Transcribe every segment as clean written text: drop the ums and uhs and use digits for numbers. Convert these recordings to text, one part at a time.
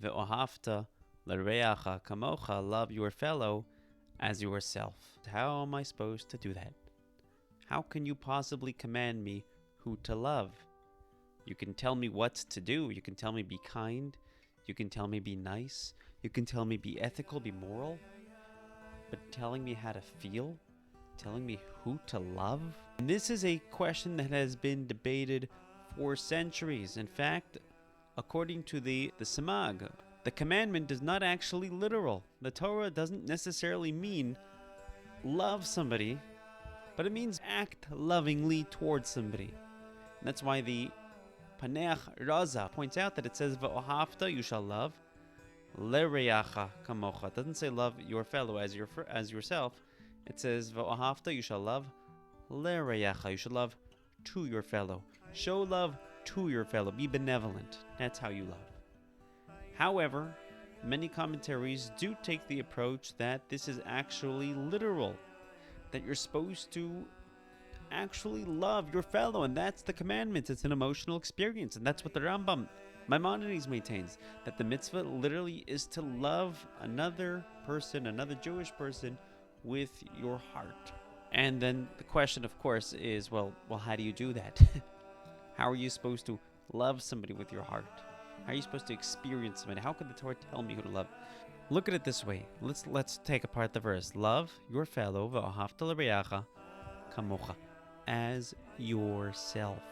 Ve'ohavta l'reacha kamocha, love your fellow as yourself. How am I supposed to do that? How can you possibly command me who to love? You can tell me what to do. You can tell me be kind. You can tell me be nice. You can tell me be ethical, be moral. But telling me how to feel? Telling me who to love? And this is a question that has been debated for centuries. In fact, according to the Samag, the commandment is not actually literal. The Torah doesn't necessarily mean love somebody, but it means act lovingly towards somebody. And that's why the Paneach Raza points out that it says, V'ohavta, you shall love, L'reacha kamocha. It doesn't say love your fellow as yourself. It says, V'ohavta, you shall love, L'reacha, you should love to your fellow. Show love to your fellow. Be benevolent. That's how you love. However, many commentaries do take the approach that this is actually literal, that you're supposed to actually love your fellow, and that's the commandment. It's an emotional experience, and that's what the Rambam Maimonides maintains, that the mitzvah literally is to love another person, another Jewish person, with your heart. And then the question, of course, is, well, how do you do that? How are you supposed to love somebody with your heart? How are you supposed to experience somebody? How could the Torah tell me who to love? Look at it this way. Let's take apart the verse. Love your fellow, v'ohavta l'reacha kamocha, as yourself.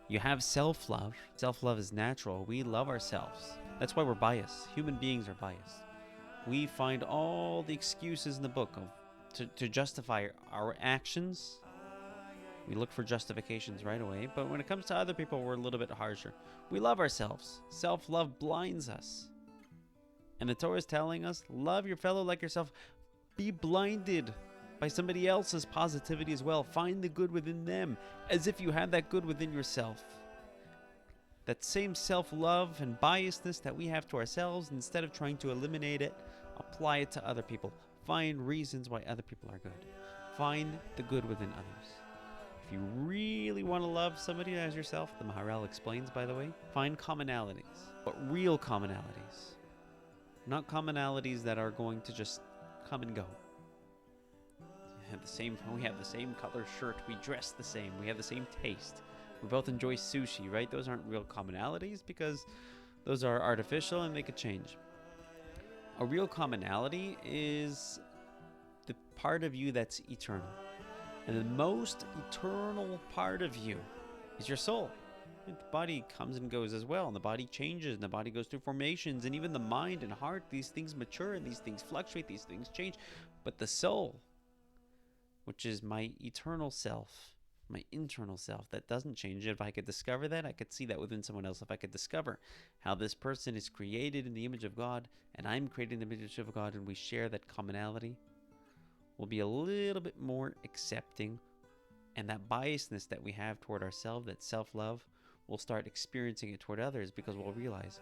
You have self-love. Self-love is natural. We love ourselves. That's why we're biased. Human beings are biased. We find all the excuses in the book to justify our actions. We look for justifications right away. But when it comes to other people, we're a little bit harsher. We love ourselves. Self-love blinds us. And the Torah is telling us, love your fellow like yourself. Be blinded by somebody else's positivity as well. Find the good within them, as if you have that good within yourself. That same self-love and biasness that we have to ourselves, instead of trying to eliminate it, apply it to other people. Find reasons why other people are good. Find the good within others. If you really want to love somebody as yourself, the Maharal explains, by the way, find commonalities, but real commonalities. Not commonalities that are going to just come and go. We have the same color shirt, we dress the same, we have the same taste, we both enjoy sushi, right? Those aren't real commonalities because those are artificial and they could change. A real commonality is the part of you that's eternal. And the most eternal part of you is your soul. The body comes and goes as well, and the body changes, and the body goes through formations, and even the mind and heart, these things mature, and these things fluctuate, these things change. But the soul, which is my eternal self, my internal self, that doesn't change. If I could discover that, I could see that within someone else. If I could discover how this person is created in the image of God, and I'm created in the image of God, and we share that commonality, we'll be a little bit more accepting, and that biasness that we have toward ourselves, that self-love, we'll start experiencing it toward others, because we'll realize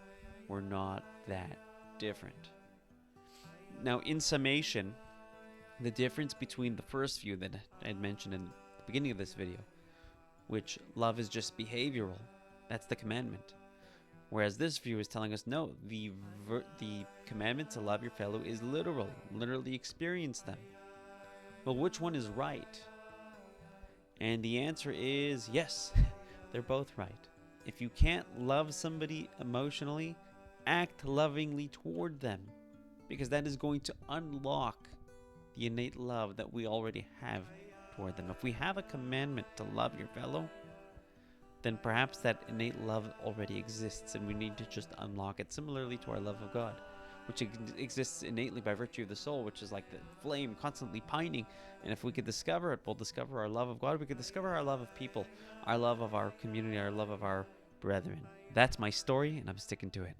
we're not that different. Now, in summation, the difference between the first view that I had mentioned in the beginning of this video, which love is just behavioral, that's the commandment. Whereas this view is telling us, no, the commandment to love your fellow is literal, literally experience them. Well, which one is right? And the answer is yes, they're both right. If you can't love somebody emotionally, act lovingly toward them, because that is going to unlock the innate love that we already have toward them. If we have a commandment to love your fellow, then perhaps that innate love already exists, and we need to just unlock it, similarly to our love of God, which exists innately by virtue of the soul, which is like the flame constantly pining. And if we could discover it, we'll discover our love of God. We could discover our love of people, our love of our community, our love of our brethren. That's my story, and I'm sticking to it.